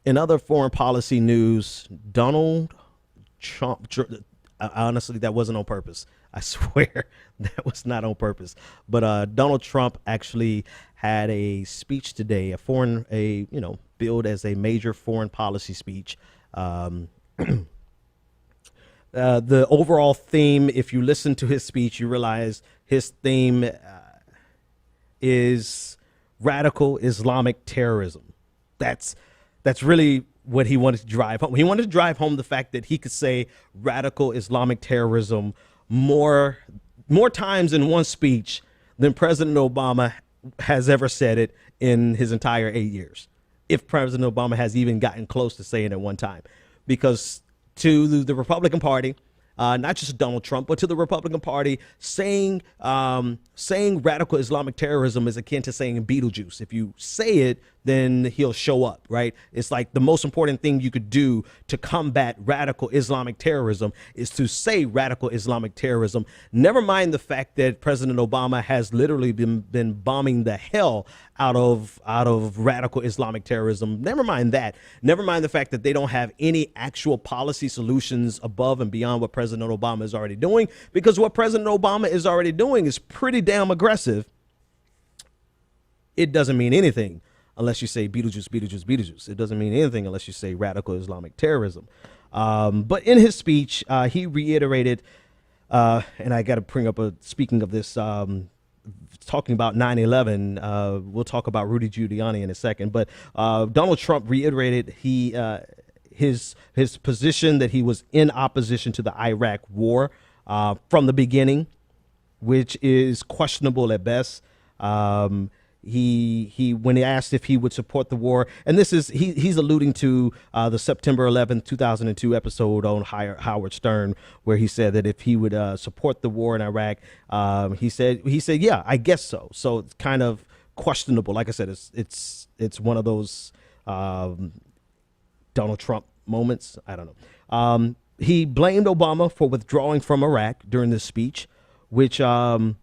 In other foreign policy news, Donald Trump, honestly, that wasn't on purpose. I swear that was not on purpose. But Donald Trump actually had a speech today, billed as a major foreign policy speech. The overall theme, if you listen to his speech, you realize his theme is radical Islamic terrorism. That's really what he wanted to drive home. He wanted to drive home the fact that he could say radical Islamic terrorism more times in one speech than President Obama has ever said it in his entire 8 years. If President Obama has even gotten close to saying it one time, because to the Republican Party, not just Donald Trump, but to the Republican Party, saying radical Islamic terrorism is akin to saying Beetlejuice. If you say it, then he'll show up, right? It's like the most important thing you could do to combat radical Islamic terrorism is to say radical Islamic terrorism. Never mind the fact that President Obama has literally been bombing the hell out of radical Islamic terrorism. Never mind that. Never mind the fact that they don't have any actual policy solutions above and beyond what President Obama is already doing, because what President Obama is already doing is pretty damn aggressive. It doesn't mean anything unless you say Beetlejuice, Beetlejuice, Beetlejuice. It doesn't mean anything unless you say radical Islamic terrorism. But in his speech, he reiterated, and I got to bring up speaking of this, talking about 9/11. We'll talk about Rudy Giuliani in a second. But Donald Trump reiterated his position that he was in opposition to the Iraq war from the beginning, which is questionable at best. He when he asked if he would support the war, and this is he's alluding to the September 11th 2002 episode on Howard Stern, where he said that if he would support the war in Iraq, he said yeah, I guess so. So it's kind of questionable. Like I said, it's one of those Donald Trump moments. I don't know. He blamed Obama for withdrawing from Iraq during this speech, which I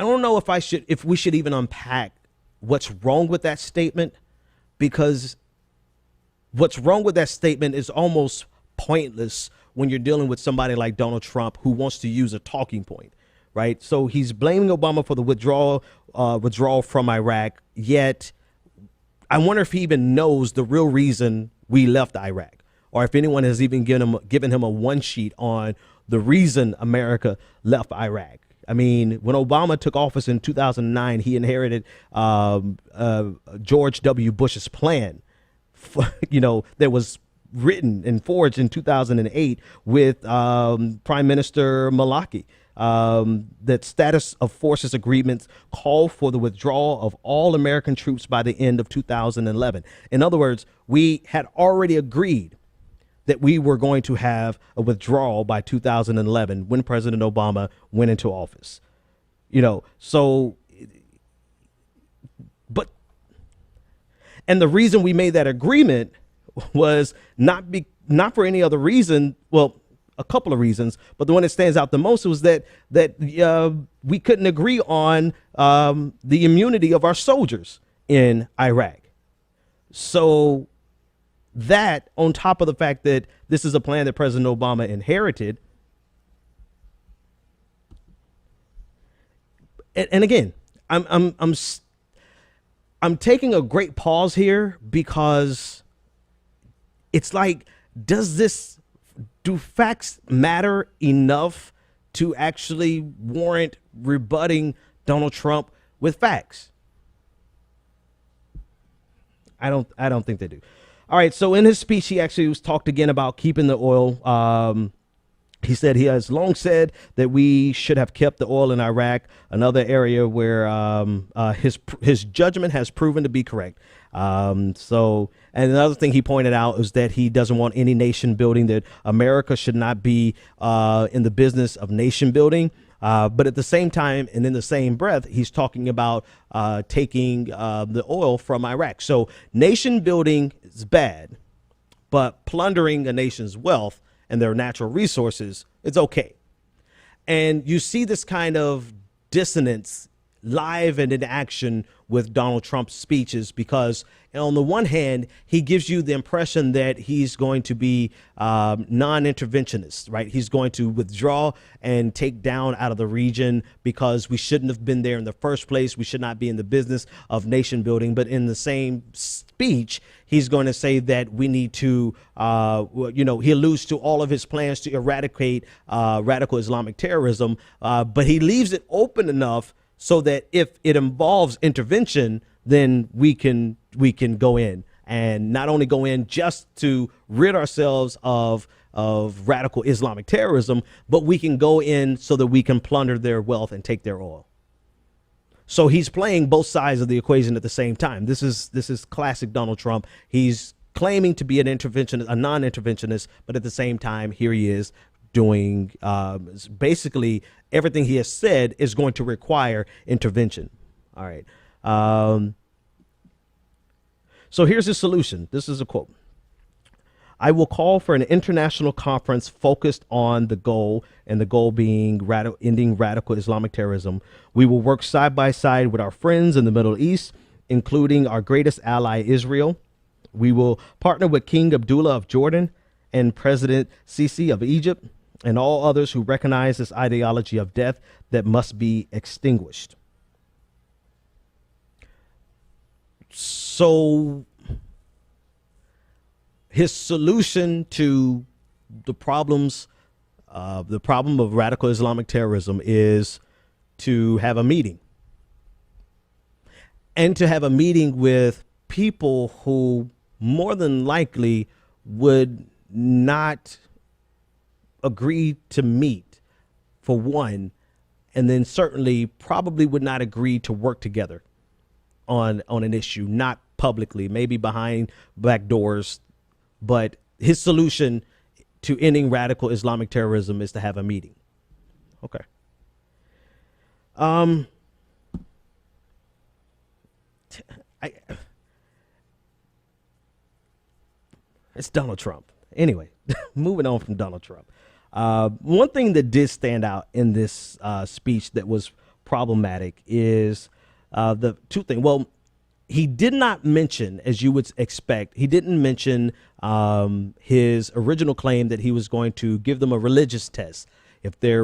don't know if we should even unpack what's wrong with that statement, because what's wrong with that statement is almost pointless when you're dealing with somebody like Donald Trump, who wants to use a talking point, right? So he's blaming Obama for the withdrawal from Iraq, yet I wonder if he even knows the real reason we left Iraq, or if anyone has even given him a one sheet on the reason America left Iraq. I mean, when Obama took office in 2009, he inherited George W. Bush's plan, that was written and forged in 2008 with Prime Minister Malaki. That status of forces agreements called for the withdrawal of all American troops by the end of 2011. In other words, we had already agreed that we were going to have a withdrawal by 2011 when President Obama went into office. And the reason we made that agreement was not for any other reason. Well, a couple of reasons, but the one that stands out the most was that we couldn't agree on the immunity of our soldiers in Iraq. So that, on top of the fact that this is a plan that President Obama inherited, and again, I'm taking a great pause here, because it's like, do facts matter enough to actually warrant rebutting Donald Trump with facts? I don't think they do. All right. So in his speech, he actually talked again about keeping the oil. He said he has long said that we should have kept the oil in Iraq, another area where his judgment has proven to be correct. And another thing he pointed out is that he doesn't want any nation building, that America should not be in the business of nation building. But at the same time, and in the same breath, he's talking about taking the oil from Iraq. So nation building is bad, but plundering a nation's wealth and their natural resources, it's okay. And you see this kind of dissonance live and in action with Donald Trump's speeches, because on the one hand, he gives you the impression that he's going to be non-interventionist, right? He's going to withdraw and take down out of the region because we shouldn't have been there in the first place. We should not be in the business of nation building. But in the same speech, he's going to say that we need to, he alludes to all of his plans to eradicate radical Islamic terrorism, but he leaves it open enough so that if it involves intervention, then we can go in, and not only go in just to rid ourselves of radical Islamic terrorism, but we can go in so that we can plunder their wealth and take their oil. So he's playing both sides of the equation at the same time. This is classic Donald Trump. He's claiming to be an interventionist, a non-interventionist, but at the same time, here he is doing basically everything he has said is going to require intervention. All right. So here's his solution. This is a quote. I will call for an international conference focused on the goal, and the goal being ending radical Islamic terrorism. We will work side by side with our friends in the Middle East, including our greatest ally, Israel. We will partner with King Abdullah of Jordan and President Sisi of Egypt and all others who recognize this ideology of death that must be extinguished. So his solution to the problem of radical Islamic terrorism is to have a meeting, and to have a meeting with people who more than likely would not agree to meet, for one, and then certainly probably would not agree to work together on an issue, not publicly, maybe behind back doors. But his solution to ending radical Islamic terrorism is to have a meeting. Okay. It's Donald Trump. Anyway, moving on from Donald Trump. One thing that did stand out in this speech that was problematic is the two things. Well, he did not mention, as you would expect, he didn't mention his original claim that he was going to give them a religious test. If they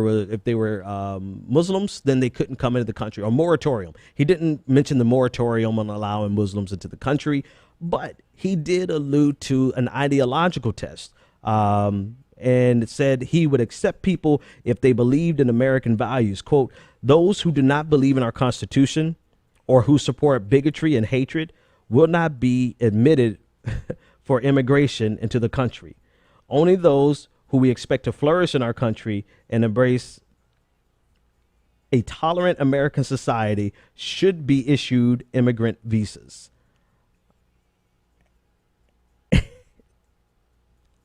were Muslims, then they couldn't come into the country, or moratorium. He didn't mention the moratorium on allowing Muslims into the country, but he did allude to an ideological test. And said he would accept people if they believed in American values. Quote, those who do not believe in our Constitution or who support bigotry and hatred will not be admitted for immigration into the country. Only those who we expect to flourish in our country and embrace a tolerant American society should be issued immigrant visas.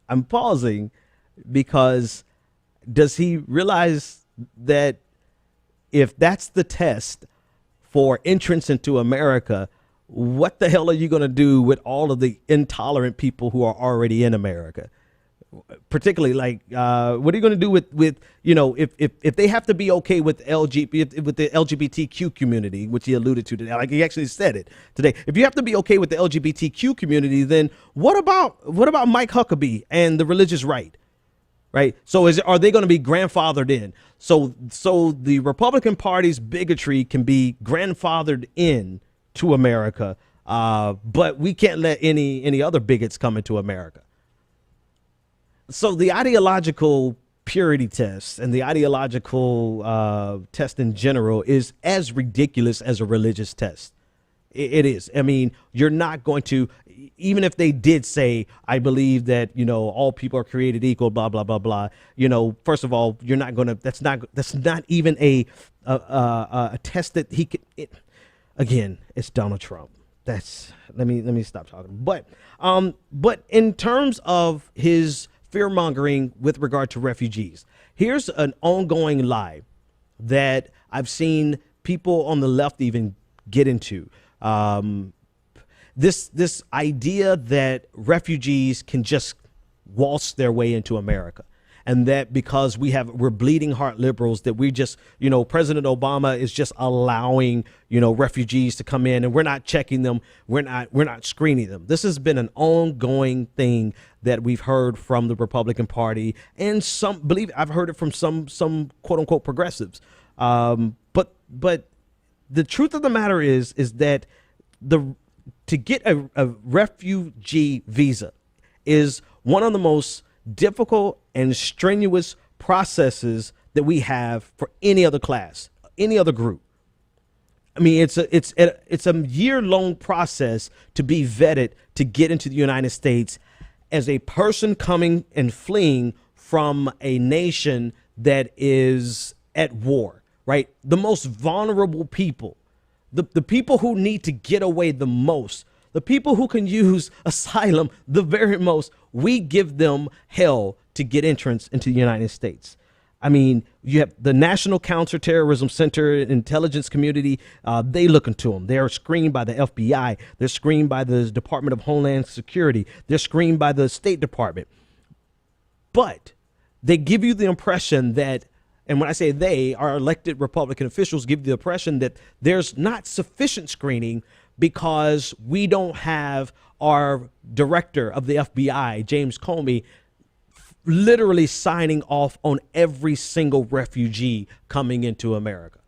I'm pausing because does he realize that if that's the test for entrance into America, what the hell are you going to do with all of the intolerant people who are already in America? Particularly, like, what are you going to do with if they have to be okay with the LGBTQ community, which he alluded to today, like he actually said it today. If you have to be okay with the LGBTQ community, then what about Mike Huckabee and the religious right? Right. So are they going to be grandfathered in? So the Republican Party's bigotry can be grandfathered in to America, but we can't let any other bigots come into America. So the ideological purity test and the ideological test in general is as ridiculous as a religious test. It is. I mean, you're not going to, even if they did say, I believe that, all people are created equal, blah, blah, blah, blah. First of all, you're not going to, that's not even a test that he could, again, it's Donald Trump. Let me stop talking. But in terms of his fear mongering with regard to refugees, here's an ongoing lie that I've seen people on the left even get into. This idea that refugees can just waltz their way into America. and that because we're bleeding heart liberals, that we just, President Obama is just allowing, refugees to come in, and we're not checking them. We're not screening them. This has been an ongoing thing that we've heard from the Republican Party, and I've heard it from some quote unquote progressives. But the truth of the matter is that to get a refugee visa is one of the most difficult and strenuous processes that we have for any other class, any other group. I mean, it's a year-long process to be vetted to get into the United States as a person coming and fleeing from a nation that is at war, right? The most vulnerable people, the people who need to get away the most, the people who can use asylum the very most, we give them hell to get entrance into the United States. I mean, you have the National Counterterrorism Center, intelligence community. They look into them. They're screened by the FBI. They're screened by the Department of Homeland Security. They're screened by the State Department. But they give you the impression that, and when I say they, our elected Republican officials give you the impression that there's not sufficient screening because we don't have our director of the FBI, James Comey, literally signing off on every single refugee coming into America.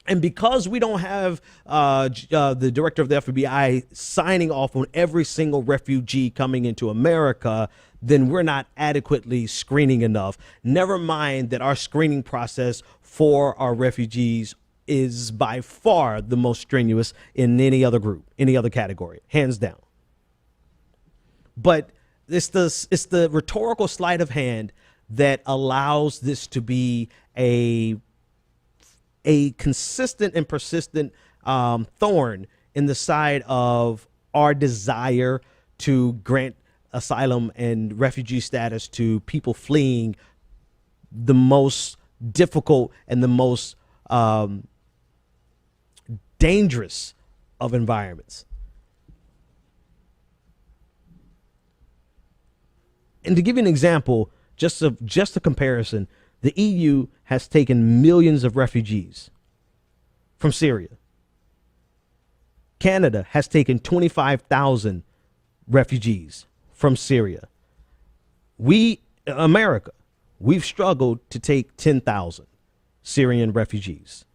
And because we don't have the director of the FBI signing off on every single refugee coming into America, then we're not adequately screening enough. Never mind that our screening process for our refugees is by far the most strenuous in any other group, any other category, hands down. But it's the rhetorical sleight of hand that allows this to be a consistent and persistent thorn in the side of our desire to grant asylum and refugee status to people fleeing the most difficult and the most dangerous of environments. And to give you an example, just a comparison, the EU has taken millions of refugees from Syria. Canada has taken 25,000 refugees from Syria. America, we've struggled to take 10,000 Syrian refugees.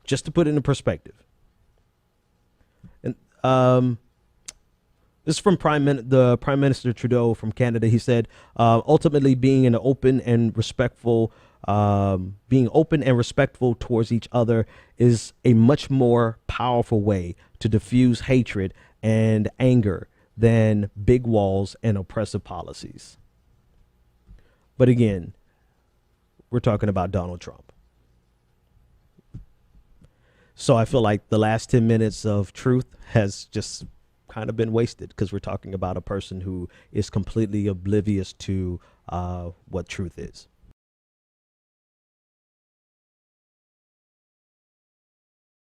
Just to put it in perspective. And this is from the Prime Minister Trudeau from Canada. He said, ultimately being open and respectful towards each other is a much more powerful way to diffuse hatred and anger than big walls and oppressive policies. But again, we're talking about Donald Trump. So I feel like the last 10 minutes of truth has just kind of been wasted because we're talking about a person who is completely oblivious to what truth is.